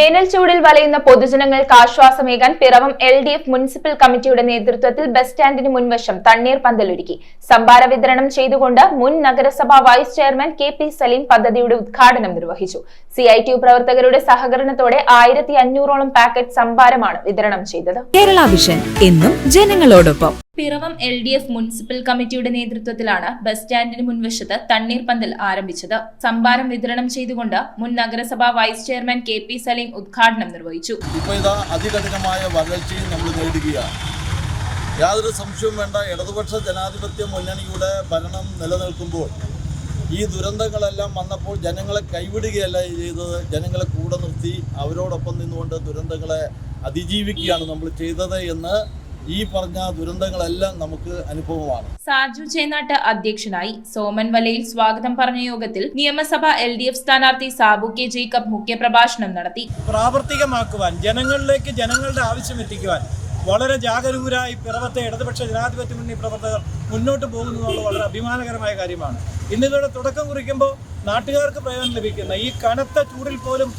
വേനൽ ചൂടിൽ വലയുന്ന പൊതുജനങ്ങൾക്ക് ആശ്വാസമേകാൻ പിറവം LDF മുനിസിപ്പൽ കമ്മിറ്റിയുടെ നേതൃത്വത്തിൽ ബസ് സ്റ്റാൻഡിന് മുൻവശം തണ്ണീർപന്തലൊരുക്കി. സംഭാര വിതരണം ചെയ്തുകൊണ്ട് മുൻ നഗരസഭാ വൈസ് ചെയർമാൻ KP സലീം പദ്ധതിയുടെ ഉദ്ഘാടനം നിർവഹിച്ചു. CITU പ്രവർത്തകരുടെ സഹകരണത്തോടെ 1500ഓളം പാക്കറ്റ് സംഭാരമാണ് വിതരണം ചെയ്തത്. കേരള വിഷൻ എന്നും ജനങ്ങളോടൊപ്പം. പിറവം LDF മുനിസിപ്പൽ കമ്മിറ്റിയുടെ നേതൃത്വത്തിലാണ് ബസ് സ്റ്റാൻഡിന് മുൻവശത്ത് തണ്ണീർപന്തൽ ആരംഭിച്ചത്. സംഭാരം വിതരണം ചെയ്തുകൊണ്ട് മുൻ നഗരസഭാ വൈസ് ചെയർമാൻ KP സലീം ഉദ്ഘാടനം നിർവഹിച്ചു. ഇപ്പോൾ ഇതാ അതികഠിനമായ വരൾച്ചയും നമ്മൾ നേരിടുകയാണ്. യാതൊരു സംശയവും വേണ്ട, ഇടതുപക്ഷ ജനാധിപത്യ മുന്നണിയുടെ ഭരണം നിലനിൽക്കുമ്പോൾ ഈ ദുരന്തങ്ങളെല്ലാം വന്നപ്പോൾ ജനങ്ങളെ കൈവിടുകയല്ല ചെയ്തത്, ജനങ്ങളെ കൂടെ നിർത്തി അവരോടൊപ്പം നിന്നുകൊണ്ട് ദുരന്തങ്ങളെ അതിജീവിക്കുകയാണ് നമ്മൾ ചെയ്തത് എന്ന് ഈ പറഞ്ഞ ദുരന്തങ്ങളെല്ലാം നമുക്ക് അനുഭവമാണ്. സാജു ചേനാട്ട് അധ്യക്ഷനായി. സോമൻ വലയിൽ സ്വാഗതം പറഞ്ഞ യോഗത്തിൽ നിയമസഭ LDF സ്ഥാനാർത്ഥി സാബു K ജേക്കബ് മുഖ്യപ്രഭാഷണം നടത്തി. പ്രാവർത്തികമാക്കുവാൻ, ജനങ്ങളിലേക്ക് ജനങ്ങളുടെ ആവശ്യം എത്തിക്കുവാൻ വളരെ ജാഗരൂകരായി പിറവത്തെ ഇടതുപക്ഷ ജനാധിപത്യ മുന്നണി പ്രവർത്തകർ മുന്നോട്ട് പോകുന്നതുള്ള വളരെ അഭിമാനകരമായ കാര്യമാണ്. ഇന്നിവിടെ തുടക്കം കുറിക്കുമ്പോൾ നാട്ടുകാർക്ക് പ്രയോജനം ലഭിക്കുന്ന ഈ കനത്ത ചൂടിൽ പോലും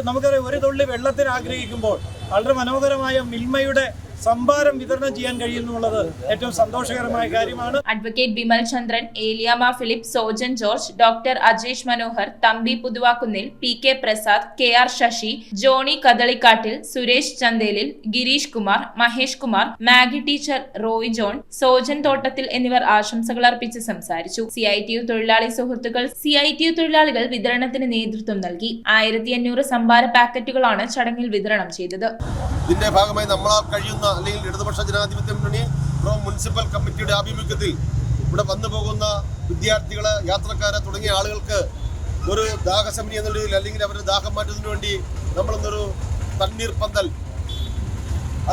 നമുക്കറിയാം, ഒരു തുള്ളി വെള്ളത്തിന് ആഗ്രഹിക്കുമ്പോൾ വളരെ മനോഹരമായ മിൽമയുടെ സംഭാരം വിതരണം ചെയ്യാൻ കഴിയുന്നുള്ളത് ഏറ്റവും സന്തോഷകരമായ കാര്യമാണ്. Advocate Bimal Chandran, Eliyama Philip, Sojan George, doctor Ajesh Manohar, Thampi Puthuvakkunnil, PK Prasad, KR Sasi, Johnny Kadalikkattil, Suresh Chanthelil, Girish Kumar, Mahesh Kumar, Maggie teacher, Roy John, Sojan Thottathil എന്നിവർ ആശംസകൾ അർപ്പിച്ച് സംസാരിച്ചു. CITU തൊഴിലാളി സുഹൃത്തുക്കൾ, CITU തൊഴിലാളികൾ വിതരണത്തിന് നേതൃത്വം നൽകി. 1500 സംഭാര പാക്കറ്റുകളാണ് ചടങ്ങിൽ വിതരണം ചെയ്തത്. ഇതിന്റെ ഭാഗമായി നമ്മളാൽ കഴിയുന്ന അല്ലെങ്കിൽ ഇടതുപക്ഷ ജനാധിപത്യ മുന്നണി മുനിസിപ്പൽ കമ്മിറ്റിയുടെ ആഭിമുഖ്യത്തിൽ ഇവിടെ വന്നു പോകുന്ന വിദ്യാർത്ഥികളെ, യാത്രക്കാരെ തുടങ്ങിയ ആളുകൾക്ക് ഒരു ദാഹശമനി എന്ന രീതിയിൽ അല്ലെങ്കിൽ അവരുടെ ദാഹം മാറ്റുന്നതിന് വേണ്ടി നമ്മളൊന്നൊരു തണ്ണീർ പന്തൽ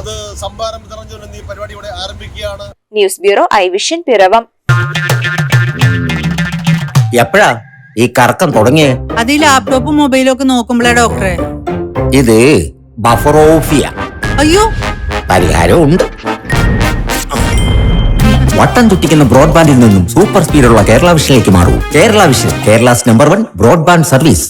അത് സംഭാരം വിതരണം ചെയ്യുന്ന ഈ പരിപാടി ഇവിടെ ആരംഭിക്കുകയാണ്. News bureau ഐവിഷൻ Piravom. എപ്പോഴാ ഈ കറക്കം തുടങ്ങിയേ? അത് ഈ ലാപ്ടോപ്പും മൊബൈലും ഒക്കെ നോക്കുമ്പോഴേ ഡോക്ടറെ. ഇത് ബഫറോഫിയ. അയ്യോ, പരിഹാരം ഉണ്ട്. വട്ടം ചുറ്റിക്കുന്ന ബ്രോഡ്ബാൻഡിൽ നിന്നും സൂപ്പർ സ്പീഡുള്ള കേരള വിഷനിലേക്ക് മാറൂ. Kerala vision, Kerala's number 1 broadband service.